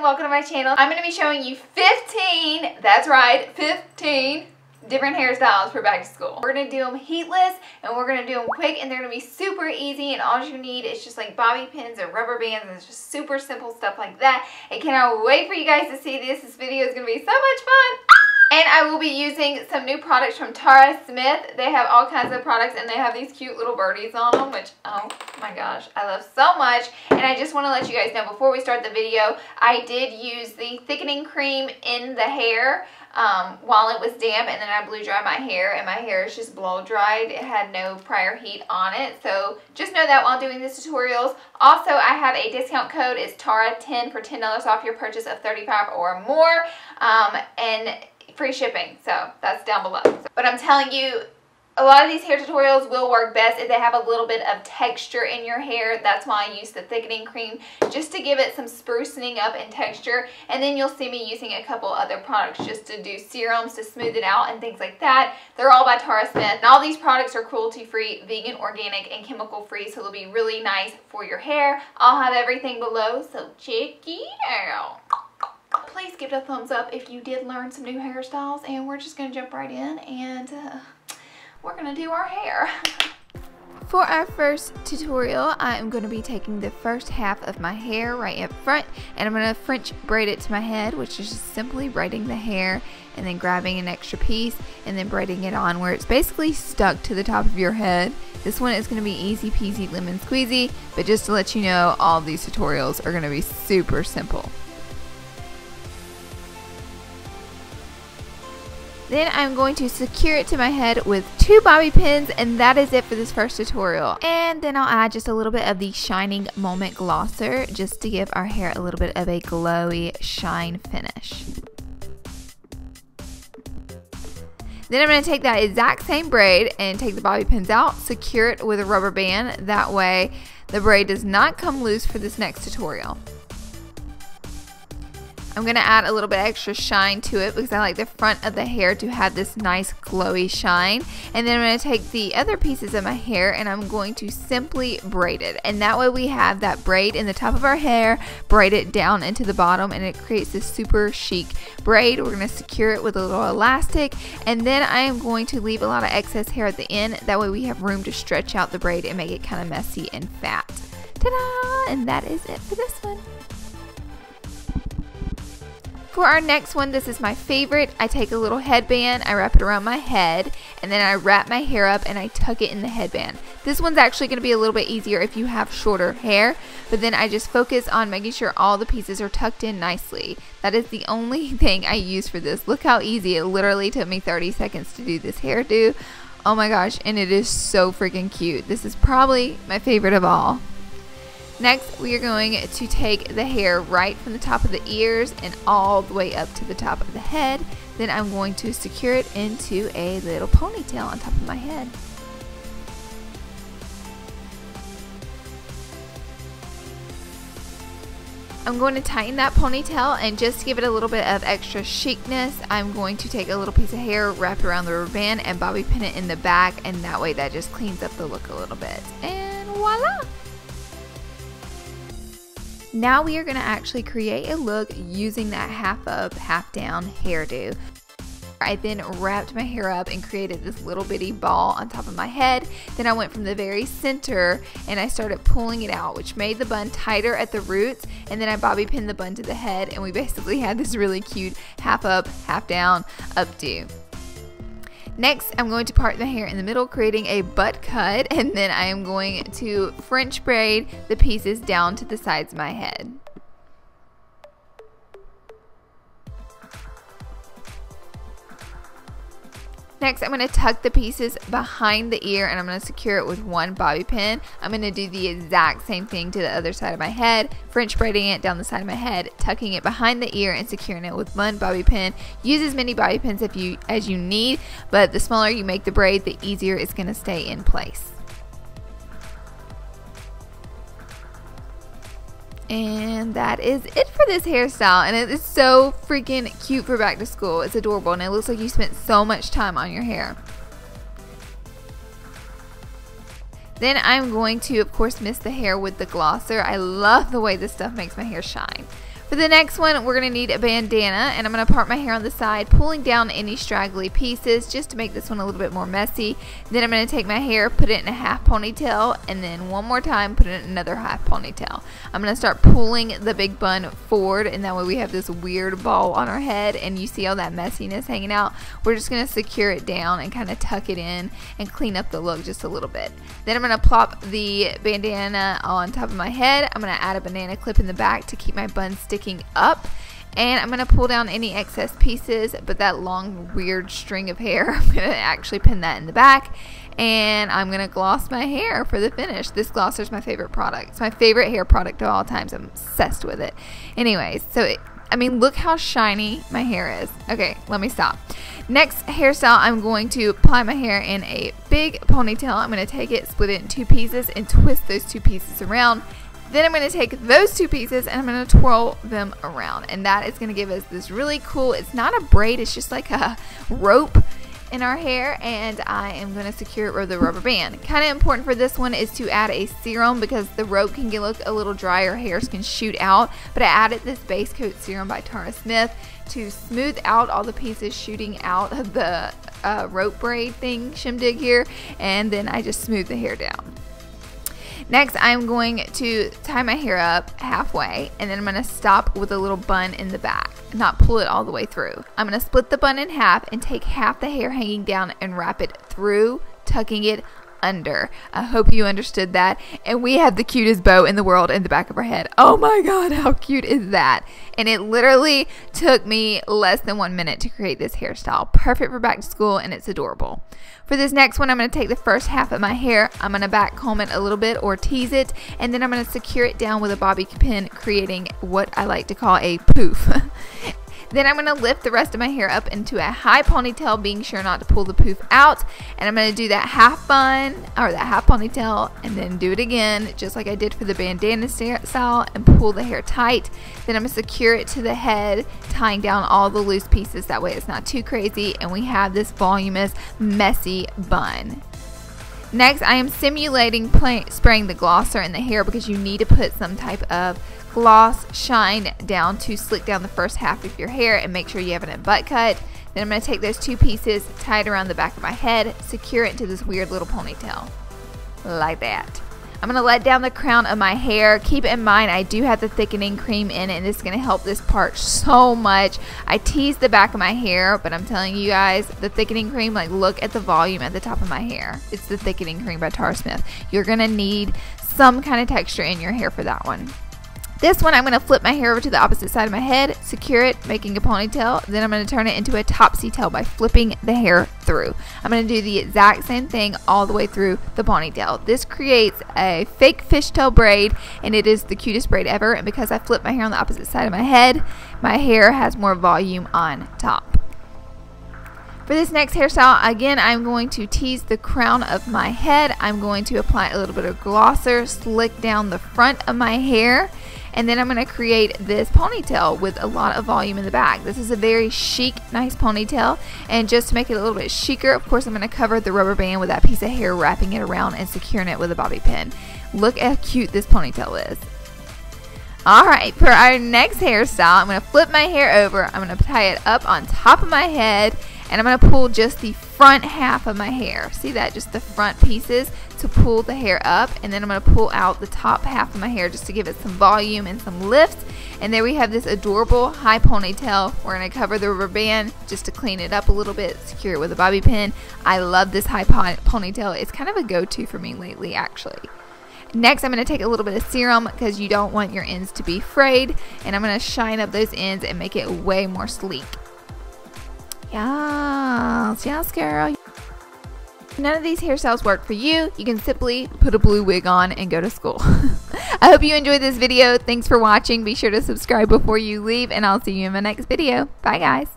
and welcome to my channel. I'm going to be showing you 15, that's right, 15 different hairstyles for back to school. We're going to do them heatless and we're going to do them quick, and they're going to be super easy, and all you need is just like bobby pins and rubber bands, and it's just super simple stuff like that. I cannot wait for you guys to see this. This video is going to be so much fun. And I will be using some new products from Tara Smith. They have all kinds of products, and they have these cute little birdies on them, which, oh my gosh, I love so much. And I just want to let you guys know before we start the video, I did use the thickening cream in the hair while it was damp, and then I blew dry my hair, and my hair is just blow dried. It had no prior heat on it, so just know that while doing these tutorials. Also, I have a discount code. It's TARA10 for $10 off your purchase of $35 or more, and free shipping, so that's down below. But I'm telling you, a lot of these hair tutorials will work best if they have a little bit of texture in your hair. That's why I use the thickening cream, just to give it some sprucening up in texture. And then you'll see me using a couple other products just to do serums to smooth it out and things like that. They're all by Tara Smith, and all these products are cruelty-free, vegan, organic, and chemical-free, so they'll be really nice for your hair. I'll have everything below, so check it out. Please give it a thumbs up if you did learn some new hairstyles, and we're just going to jump right in, and we're going to do our hair. For our first tutorial, I am going to be taking the first half of my hair right up front, and I'm going to French braid it to my head, which is just simply braiding the hair and then grabbing an extra piece and then braiding it on where it's basically stuck to the top of your head. This one is going to be easy peasy lemon squeezy, but just to let you know, all of these tutorials are going to be super simple. Then I'm going to secure it to my head with 2 bobby pins, and that is it for this first tutorial. And then I'll add just a little bit of the Shining Moment Glosser just to give our hair a little bit of a glowy shine finish. Then I'm going to take that exact same braid and take the bobby pins out, secure it with a rubber band. That way the braid does not come loose for this next tutorial. I'm going to add a little bit extra shine to it because I like the front of the hair to have this nice glowy shine. And then I'm going to take the other pieces of my hair and I'm going to simply braid it. And that way we have that braid in the top of our hair, braid it down into the bottom, and it creates this super chic braid. We're going to secure it with a little elastic, and then I am going to leave a lot of excess hair at the end. That way we have room to stretch out the braid and make it kind of messy and fat. Ta-da! And that is it for this one. For our next one, this is my favorite. I take a little headband, I wrap it around my head, and then I wrap my hair up and I tuck it in the headband. This one's actually going to be a little bit easier if you have shorter hair, but then I just focus on making sure all the pieces are tucked in nicely. That is the only thing I use for this. Look how easy. It literally took me 30 seconds to do this hairdo. Oh my gosh, and it is so freaking cute. This is probably my favorite of all. Next, we are going to take the hair right from the top of the ears and all the way up to the top of the head. Then I'm going to secure it into a little ponytail on top of my head. I'm going to tighten that ponytail, and just to give it a little bit of extra chicness, I'm going to take a little piece of hair, wrap it around the rubber band, and bobby pin it in the back, and that way that just cleans up the look a little bit. And voila! Now we are going to actually create a look using that half up, half down hairdo. I then wrapped my hair up and created this little bitty ball on top of my head. Then I went from the very center and I started pulling it out, which made the bun tighter at the roots, and then I bobby pinned the bun to the head, and we basically had this really cute half up, half down updo. Next, I'm going to part the hair in the middle, creating a butt cut, and then I am going to French braid the pieces down to the sides of my head. Next, I'm going to tuck the pieces behind the ear, and I'm going to secure it with 1 bobby pin. I'm going to do the exact same thing to the other side of my head, French braiding it down the side of my head, tucking it behind the ear, and securing it with 1 bobby pin. Use as many bobby pins as you need, but the smaller you make the braid, the easier it's going to stay in place. And that is it for this hairstyle, and it is so freaking cute for back to school. It's adorable, and it looks like you spent so much time on your hair. Then I'm going to, of course, mist the hair with the glosser. I love the way this stuff makes my hair shine. For the next one, we're going to need a bandana, and I'm going to part my hair on the side, pulling down any straggly pieces just to make this one a little bit more messy. Then I'm going to take my hair, put it in a half ponytail, and then one more time put it in another half ponytail. I'm going to start pulling the big bun forward, and that way we have this weird ball on our head, and you see all that messiness hanging out. We're just going to secure it down and kind of tuck it in and clean up the look just a little bit. Then I'm going to plop the bandana on top of my head. I'm going to add a banana clip in the back to keep my bun sticking up, and I'm going to pull down any excess pieces, but that long weird string of hair, I'm going to actually pin that in the back, and I'm going to gloss my hair for the finish. This glosser is my favorite product. It's my favorite hair product of all times. I'm obsessed with it. Anyways, so I mean, look how shiny my hair is. Okay, let me stop. Next hairstyle, I'm going to apply my hair in a big ponytail. I'm going to take it, split it in two pieces, and twist those two pieces around. Then I'm going to take those two pieces and I'm going to twirl them around, and that is going to give us this really cool, it's not a braid, it's just like a rope in our hair, and I am going to secure it with a rubber band. Kind of important for this one is to add a serum because the rope can look a little dry or hairs can shoot out, but I added this base coat serum by Tara Smith to smooth out all the pieces shooting out of the rope braid thing, shindig here, and then I just smooth the hair down. Next, I'm going to tie my hair up halfway, and then I'm going to stop with a little bun in the back, not pull it all the way through. I'm going to split the bun in half and take half the hair hanging down and wrap it through, tucking it under. I hope you understood that. And we have the cutest bow in the world in the back of our head. Oh my god, how cute is that? And it literally took me less than 1 minute to create this hairstyle. Perfect for back to school, and it's adorable. For this next one, I'm going to take the first half of my hair, I'm going to back comb it a little bit or tease it, and then I'm going to secure it down with a bobby pin, creating what I like to call a poof. Then I'm going to lift the rest of my hair up into a high ponytail, being sure not to pull the poof out. And I'm going to do that half bun, or that half ponytail, and then do it again, just like I did for the bandana style, and pull the hair tight. Then I'm going to secure it to the head, tying down all the loose pieces. That way it's not too crazy, and we have this voluminous, messy bun. Next, I am simulating spraying the glosser in the hair because you need to put some type of gloss shine down to slick down the first half of your hair and make sure you have it in butt cut. Then I'm going to take those two pieces, tie it around the back of my head, secure it into this weird little ponytail. Like that. I'm going to let down the crown of my hair. Keep in mind, I do have the thickening cream in it, and it's going to help this part so much. I teased the back of my hair, but I'm telling you guys, the thickening cream, like, look at the volume at the top of my hair. It's the thickening cream by Tara Smith. You're going to need some kind of texture in your hair for that one. This one, I'm going to flip my hair over to the opposite side of my head, secure it, making a ponytail. Then I'm going to turn it into a topsy tail by flipping the hair through. I'm going to do the exact same thing all the way through the ponytail. This creates a fake fishtail braid, and it is the cutest braid ever. And because I flip my hair on the opposite side of my head, my hair has more volume on top. For this next hairstyle, again, I'm going to tease the crown of my head. I'm going to apply a little bit of glosser, slick down the front of my hair, and then I'm going to create this ponytail with a lot of volume in the back. This is a very chic, nice ponytail, and just to make it a little bit chicer, of course, I'm going to cover the rubber band with that piece of hair, wrapping it around and securing it with a bobby pin. Look how cute this ponytail is. Alright, for our next hairstyle, I'm going to flip my hair over, I'm going to tie it up on top of my head, and I'm going to pull just the front half of my hair. See that? Just the front pieces to pull the hair up, and then I'm going to pull out the top half of my hair just to give it some volume and some lift. And there we have this adorable high ponytail. We're going to cover the rubber band just to clean it up a little bit, secure it with a bobby pin. I love this high ponytail. It's kind of a go-to for me lately, actually. Next, I'm going to take a little bit of serum because you don't want your ends to be frayed, and I'm going to shine up those ends and make it way more sleek. Yes, yes, girl. None of these hairstyles work for you. You can simply put a blue wig on and go to school. I hope you enjoyed this video. Thanks for watching. Be sure to subscribe before you leave, and I'll see you in my next video. Bye, guys.